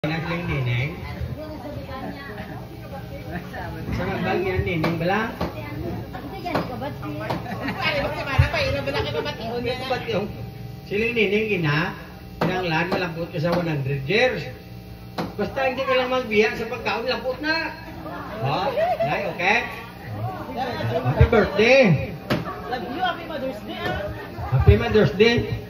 Nagling Nineng. Sa magbag yan, Nineng bala? Siling Nineng gina, pinanglan malambot ka sa 100 years. Basta hindi ka lang magbiya sa pagkaon, lambot na. Oh, nay, okay? Happy birthday. Love you, Happy Mother's Day. Happy Mother's Day.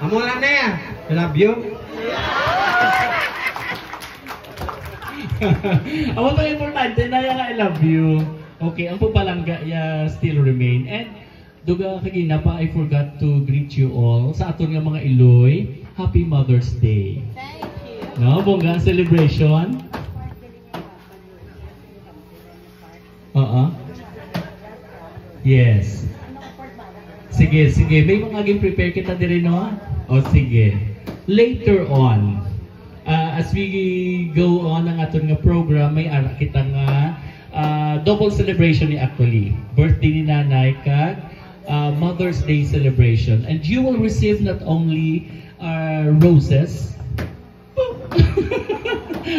Amo lang na yan. I love you. Amo to importante na yung I love you. Okay, ang pupalangga still remain. And duga kagina pa, I forgot to greet you all sa aton nga mga Iloy. Happy Mother's Day. Thank you. No, bongga celebration. Yes. Sige, sige. May mga prepare kita din no? O sige. Later on, as we go on ang aton nga program, may ara kita nga double celebration ni actually. Birthday ni nanay kag Mother's Day celebration. And you will receive not only roses,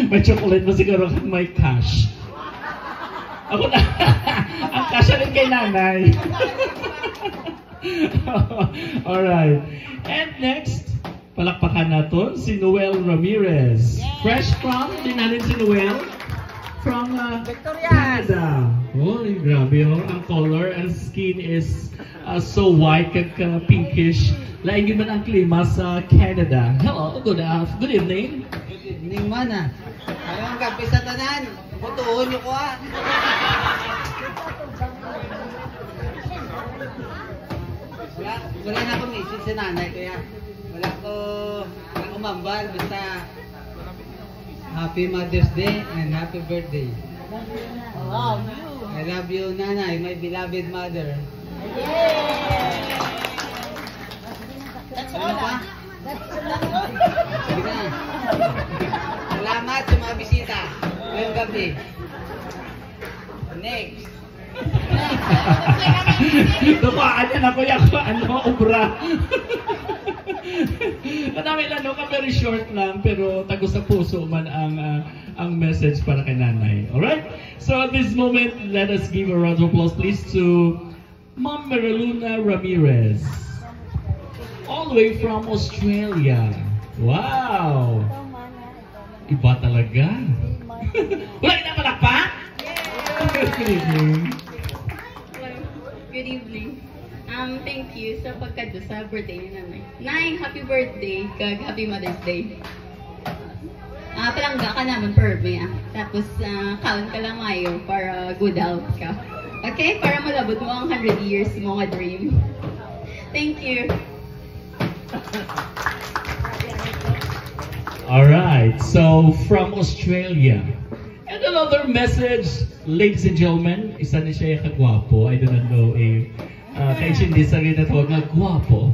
may chocolate mo siguro kag may cash. Ako na, ang cash rin kay nanay. Alright. And next, palakpakan natin si Noel Ramirez. Fresh from, din natin si Noel. From Canada. Oh, grabe oh. Ang color and skin is so white kag pinkish. Lain yun man ang klima sa Canada. Hello, good evening. Good evening man ah. Ayong gabi sa tanan. Putuon niyo ko ah. Wala na akong message sa nanay kaya wala ko umambal basta Happy Mother's Day and Happy Birthday. Love you. I love you nanay, my beloved mother. That's Ano all pa? ah. Sige na. Salamat sa mga bisita ngayong gabi. Next. Dumaan yan ako yung obra. Madami lang, no? Very short lang, pero tago sa puso man ang message para kay nanay. Alright? So at this moment, let us give a round of applause please to Ma'am Mariluna Ramirez. All the way from Australia. Wow! Iba talaga. Wala ka na palakpak? Good evening. Good evening. Thank you sa pagkado sa birthday ni nanay. Nay, happy birthday, kag happy Mother's Day. Palangga ka naman per me Tapos kaon ka lang ngayon para good health ka. Okay? Para malabot mo ang 100 years mo nga dream. Thank you. Alright, so from Australia. And another message, ladies and gentlemen, isa ni siya yung kagwapo. I do not know if kay Chindi sa rin natawag nga gwapo.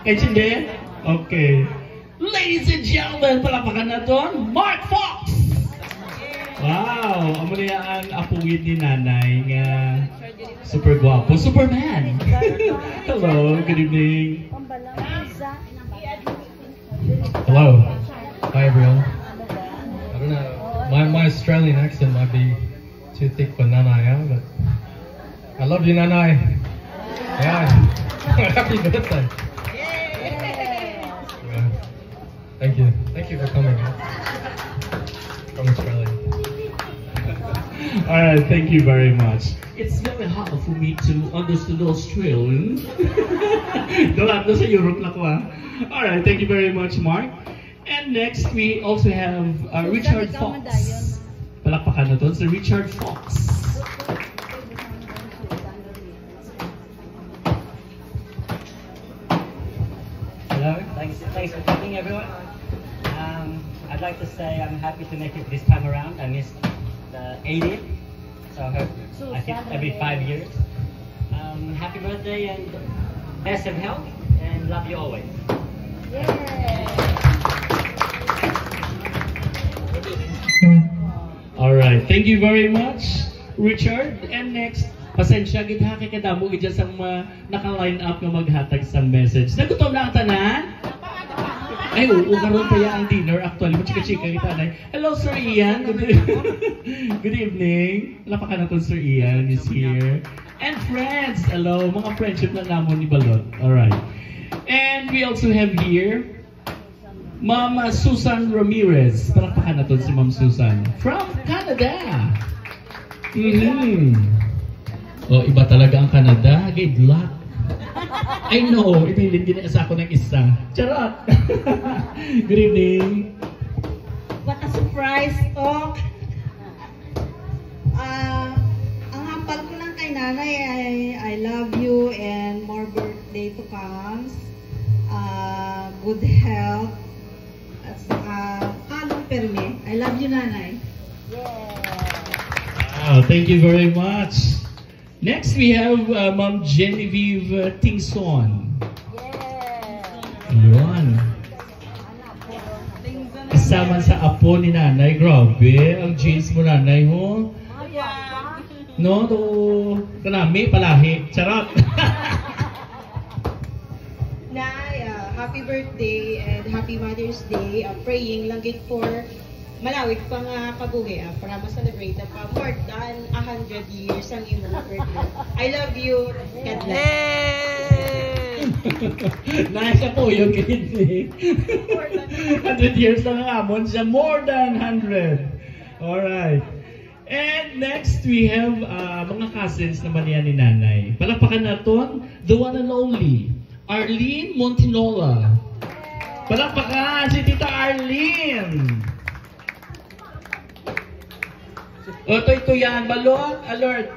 Kay Chindi? Okay. Ladies and gentlemen, palapakan na doon, Mark Fox! Wow, amo niya ang apuwid ni nanay nga super gwapo. Superman! Hello, good evening. Hello. Hi everyone. I don't know. My Australian accent might be too thick for Nanai, but I love you, Nanai. Yeah. Happy birthday. Yeah. Thank you. Thank you for coming. From Australia. Alright, thank you very much. It's very hard for me to understand Australian. Doon sa Europe na ko Alright, thank you very much, Mark. And next, we also have Richard Fox. Palakpakan na to, si Richard Fox. Hello, thanks for coming everyone. I'd like to say I'm happy to make it this time around. I missed the 80th, so I think every 5 years. Happy birthday and best of health and love you always. Alright, thank you very much. Richard. And next, pasensya, gid ha kay kadamo gid dyan sa mga naka-line up nga maghatag sa message. Nagutom na ang tanan? Ay, oo, karoon pa ang dinner actually. Machika-chika kita na. Hello, Sir Ian. Good evening. Wala pa ka na Sir Ian is here. And friends, hello, mga friendship na namon ni Balot. Alright. And we also have here Ma'am Susan Ramirez. Palakpakan na si Ma'am Susan. From Canada. Oh, iba talaga ang Canada. Good luck. I know, ipilin ginasa ako ng isa. Charot! Good evening. What a surprise talk! Ang hampal ko lang kay nanay ay I love you and more birthday to come. Good health. At saka kalong perme. I love you, nanay. Wow, thank you very much. Next, we have Ma'am Genevieve Tingson. Yun. Kasama sa apo ni nanay. Grabe, ang jeans mo nanay mo. No, to kanami, palahi. Charot. Nay, happy birthday and happy Mother's Day. Praying lang gid for malawig pa nga kabuhi para ma-celebrate na pa more than 100 years ang imong birthday. I love you. God bless. Nasa po yung kidney. 100 years lang ang amon siya. More than 100. Alright. And next, we have mga cousins naman yan ni nanay. Palakpakan natin, the one and only, Arlene Montinola. Palakpakan si Tita Arlene. O, ito yan. Balot, alert.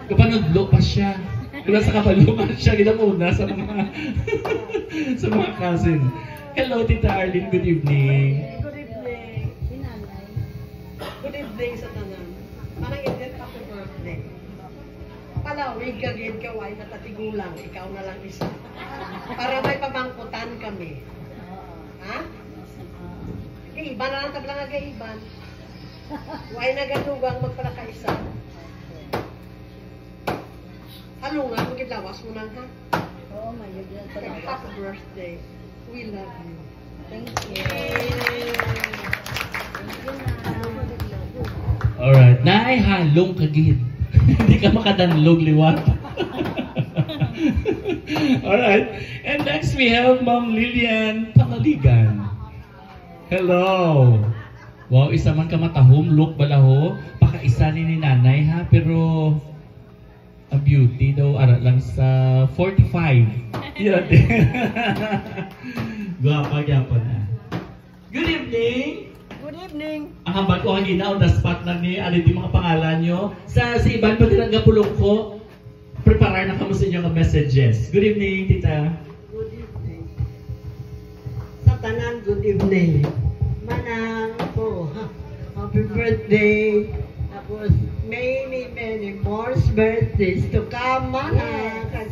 Kapanudlo pa siya. Kula sa kabalungan siya, ginamuna sa mga sa mga cousin. Hello, Tita Arlene. Good evening. Good evening. Good evening sa tanan. Parang edit happy birthday. Palawig ka gid ka way natatigulang, ikaw na lang isa. Para may pamangkutan kami. Ha? Iban na lang tablang nga iban. Way nagadugang magpalakaisa. Ano nga, kung lawas mo lang ha? Oh my God. Happy birthday. We love you. Thank you. Alright. Nay, halong kagid. Hindi ka makadanlog liwat. Alright. And next we have Ma'am Lilian Panaligan. Hello. Wow, isa man ka matahom, look balaho. Pakaisa ni nanay ha, pero a beauty daw, ara lang sa 45. Yan. Gwapa na. Good evening. Good evening. Ang hambal ko hangin na on the spot na ni alin di mga pangalan nyo. Sa iban pa din ang gapulong ko, preparar na kamo sa inyong messages. Good evening, Tita. Good evening. Sa tanan, good evening. Manang po, happy birthday. Tapos, many more birthdays to come, manang.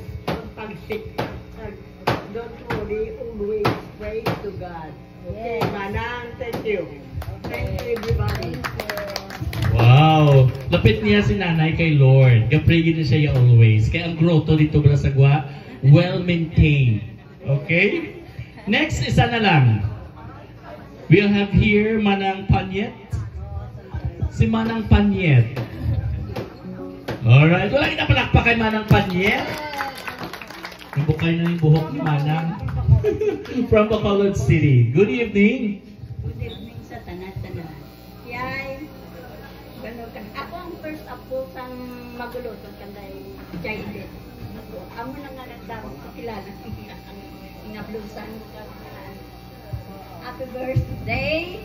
Don't worry, always pray to God. Okay, manang, thank you. Thank you, everybody. Wow! Lapit niya si nanay kay Lord. Gapray na siya always. Kaya ang grotto dito ba sa Gwa, well-maintained. Okay? Next, isa na lang. We'll have here Manang Panyet. Si Manang Panyet. Alright. Wala kita palakpak kay Manang Panyet. Nabukay na yung buhok ni Manang. From Bacolod City. Good evening. Good evening sa tanan-tanan. Yay. Ganun ka. Ako ang first apo sang maguluto kanday Jailet. Amo na nga nagdarong kakilala ang inablusan ka. Happy birthday.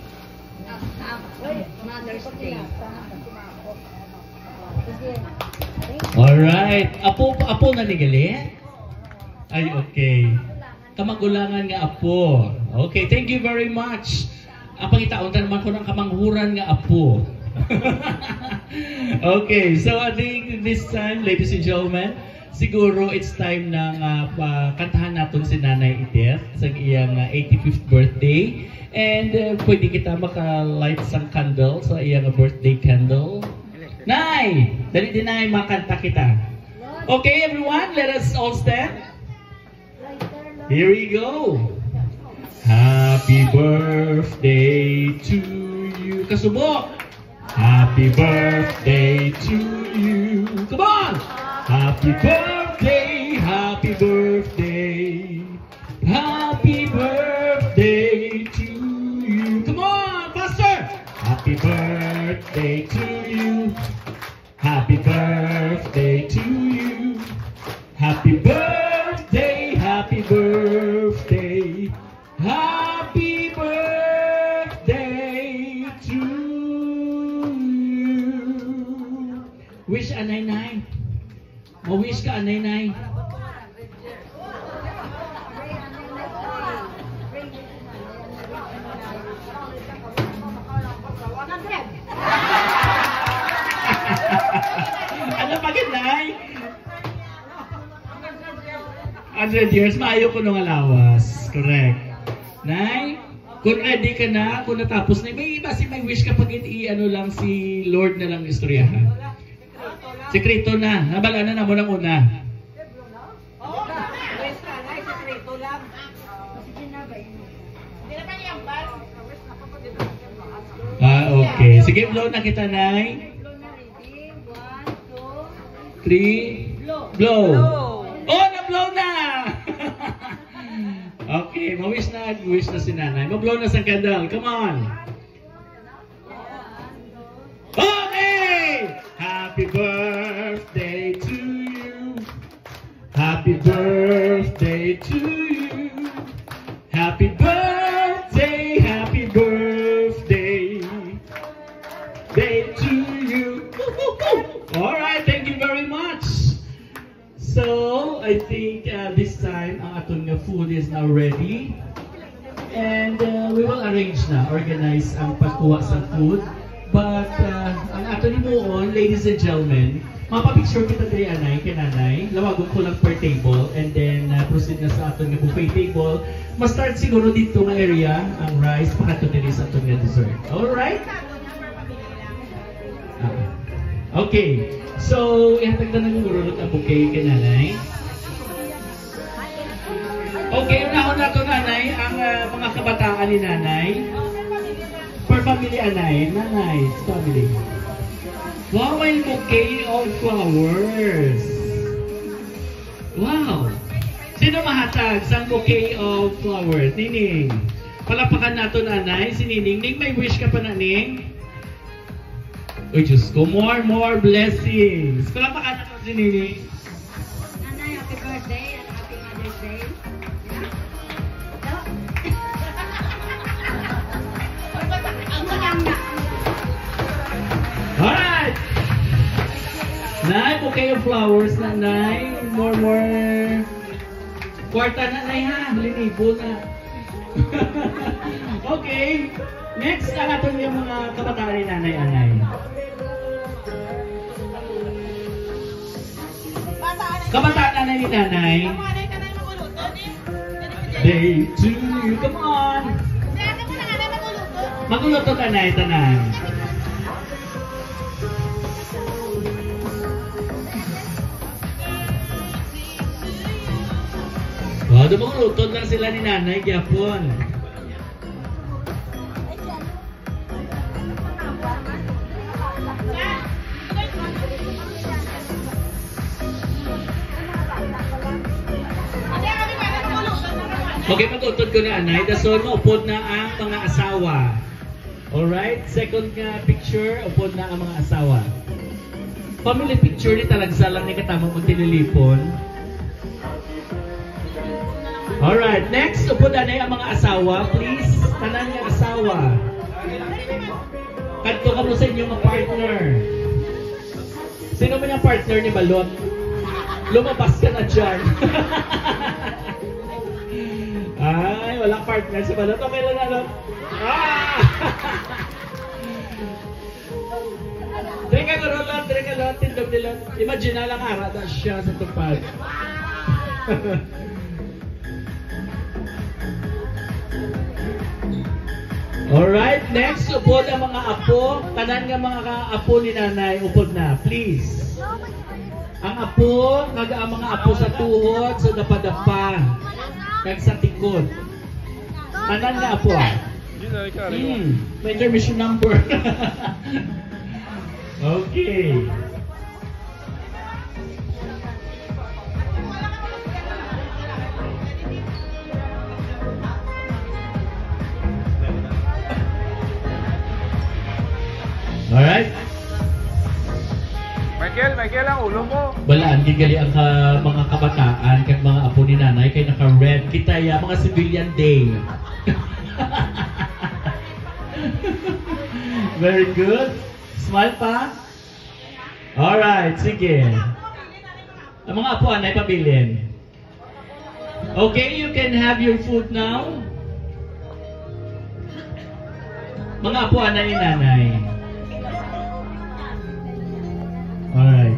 Mother's Day. Alright. Apo na ni gali? Ay, okay. Kamagulangan nga apo. Okay, thank you very much. Ang pangitaon naman ko ng kamanghuran nga apo. Okay, so I think this time, ladies and gentlemen, siguro it's time na kantahan natin si Nanay Edith sa iyang 85th birthday. And pwede kita maka-light sang candle sa iyang birthday candle. Nay! Dali din Nay, makanta kita. Okay, everyone, let us all stand. Here we go. Happy birthday to you. Kasubok. Happy birthday to you. Come on. Happy birthday, happy birthday. Happy birthday to you. Come on, faster. Happy birthday to you. Happy birthday to you. Happy birthday, happy birthday. Happy birthday to you. Wish anay-nay. Ma-wish ka anay-nay. Ano pa Nay? 100 years, maayo ko nung alawas. Correct. Nay, kung ready ka na, kung natapos na, may iba may wish kapag i-ano lang si Lord na lang istoryahan. Sekreto na. Nabala na mo ng una. Okay. Sige, blow na kita, Nay. 3, blow. Oh, na-blow na! Okay, ma-wish na si Nanay. Ma-blow na sa candle. Come on. Okay! Happy birthday to you. Happy birthday to you. Happy birthday, happy birthday. Day to you. Alright, thank you very much. So, I think this time, ang aton nga food is now ready. And we will organize ang pagkuha sa food. But, ang aton himuon, ladies and gentlemen, mapapicture kita tayo anay, kananay. Lawagon ko lang per table. And then, proceed na sa aton nga buffet table. Ma-start siguro dito nga area, ang rice, pakato nila sa aton nga dessert. Alright? Okay. So, ihatag na nang gurulot ang bouquet kay Nanay. Okay, unahon na ito Nanay, ang mga kabataan ni Nanay. Per family Anay, Nanay, family. Wow, may bouquet of flowers. Wow. Sino mahatag sa bouquet of flowers? Nining. Palapakan nato Nanay, si Nining. Ning, may wish ka pa na Ning? Uy, Diyos ko, more blessings. Palapakan nato si Nining. Nanay, happy birthday and happy Mother's Day. Alright! Nay, bouquet of flowers na Nay. More. Kwarta na Nay ha. Linipo na. Okay. Next, ang atong yung mga kabataan ni Nanay-Anay. Kabataan Nanay ni Nanay. Day to you. Come on. Maguluto Nanay, tanan. Wow, dumulutod lang sila ni Nanay, gyapon. Okay, mag-utod ko na Anay. Dason mo, upod na ang mga asawa. Alright? Second nga picture, upod na ang mga asawa. Family picture ni talagsa lang ni katama mong tinilipon. Alright, next, upod na ang mga asawa. Please, tanan nga asawa. Kadto ka mo sa inyong mga partner. Sino man yung partner ni Balot? Lumabas ka na dyan. Ay, walang partner si Balot. Okay lang na, Balot. Drink ka Lot, tindog nila. Imagine na lang arada siya sa tupad. Alright, next, upod ang mga apo. Tanan nga mga apo ni nanay, upod na, please. Ang apo, ang mga apo sa tuhod, sa dapadapa, kag sa tikod. Tanan nga apo ah. May intermission number. Okay. Alright. Michael, ang ulo mo. Balaan, gigali ang mga kabataan kag mga apo ni nanay kay naka-red. Kita ya, mga civilian day. Very good. Smile pa. Alright, sige. Ang mga apo, anay pabilin. Okay, you can have your food now. Mga apo, anay ni nanay. Alright.